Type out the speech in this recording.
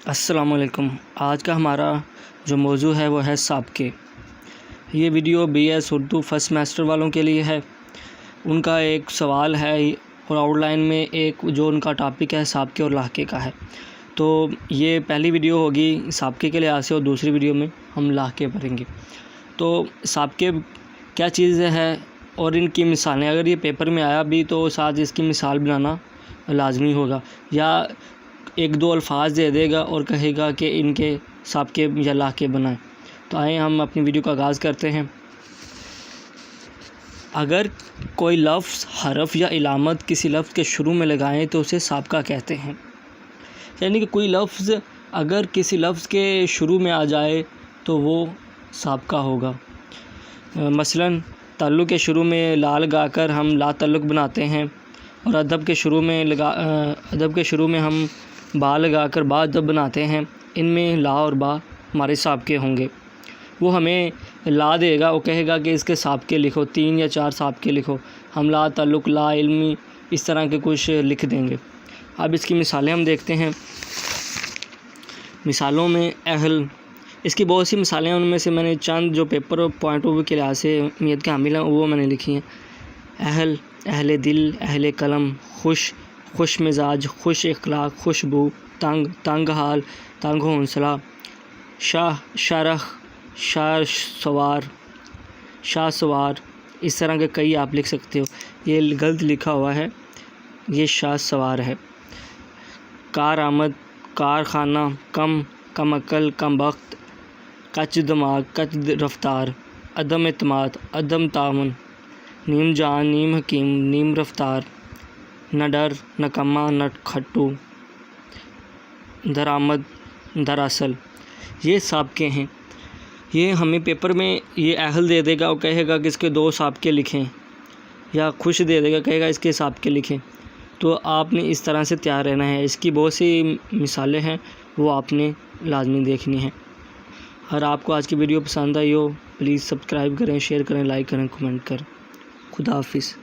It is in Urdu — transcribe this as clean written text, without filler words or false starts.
السلام علیکم۔ آج کا ہمارا جو موضوع ہے وہ ہے سابقے۔ یہ video B S Urdu first semester والوں کے لیے ہے۔ ان کا ایک سوال ہے اور آؤٹ لائن میں ایک جو ان کا ٹاپک ہے سابقے اور لاحقے کا ہے۔ تو یہ پہلی ویڈیو ہوگی سابقے کے لحاظ سے اور دوسری ویڈیو میں ہم لاحقے پڑھیں گے۔ تو سابقے کیا چیز ہے اور ان کی مثالیں، اگر یہ پیپر میں آیا بھی تو ساتھ اس کی مثال بنانا لازمی ہوگا، یا ایک دو الفاظ دے گا اور کہے گا کہ ان کے سابقے یا لاحقے بنائیں۔ تو آئیں ہم اپنی ویڈیو کا آغاز کرتے ہیں۔ اگر کوئی لفظ، حرف یا علامت کسی لفظ کے شروع میں لگائیں تو اسے سابقہ کہتے ہیں۔ یعنی کہ کوئی لفظ اگر کسی لفظ کے شروع میں آ جائے تو وہ سابقہ ہوگا۔ مثلاً تعلق کے شروع میں لا لگا کر ہم لا تعلق بناتے ہیں، اور ادب کے شروع میں ہم با لگا کر با ادب بناتے ہیں۔ ان میں لا اور با ہمارے سابقے ہوں گے۔ وہ ہمیں لا دے گا، وہ کہے گا کہ اس کے سابقے لکھو، 3 یا 4 سابقے لکھو۔ ہم لا تعلق، لا علمی اس طرح کے کچھ لکھ دیں گے۔ اب اس کی مثالیں ہم دیکھتے ہیں۔ مثالوں میں اہل، اس کی بہت سی مثالیں ہیں، ان میں سے میں نے چند جو پیپر پوائنٹ آف ویو کے لحاظ سے اہمیت کے حامل ہیں وہ میں نے لکھی ہیں۔ اہل، اہل دل، اہل قلم، خوش مزاج، خوش اخلاق، خوشبو، تنگ، تنگ حال، تنگ حوصلہ، شرح، شاہ سوار، اس طرح کے کئی آپ لکھ سکتے ہو۔ یہ غلط لکھا ہوا ہے، یہ شاہ سوار ہے۔ کارآمد، کارخانہ، کم عقل، کم بخت، کچ دماغ، کچ رفتار، عدم اعتماد، عدم تعاون، نیم جان، نیم حکیم، نیم رفتار، نہ ڈر، نکما، نہ کھٹو، درآمد، دراصل۔ یہ سابقے ہیں۔ یہ ہمیں پیپر میں یہ اہل دے دے گا، وہ کہے گا کہ اس کے 2 سابقے لکھیں، یا خوش دے دے گا، کہے گا اس کے سابقے لکھیں۔ تو آپ نے اس طرح سے تیار رہنا ہے۔ اس کی بہت سی مثالیں ہیں، وہ آپ نے لازمی دیکھنی ہیں۔ اگر آپ کو آج کی ویڈیو پسند آئی ہو پلیز سبسکرائب کریں، شیئر کریں، لائک کریں، کمنٹ کریں۔ خدا حافظ۔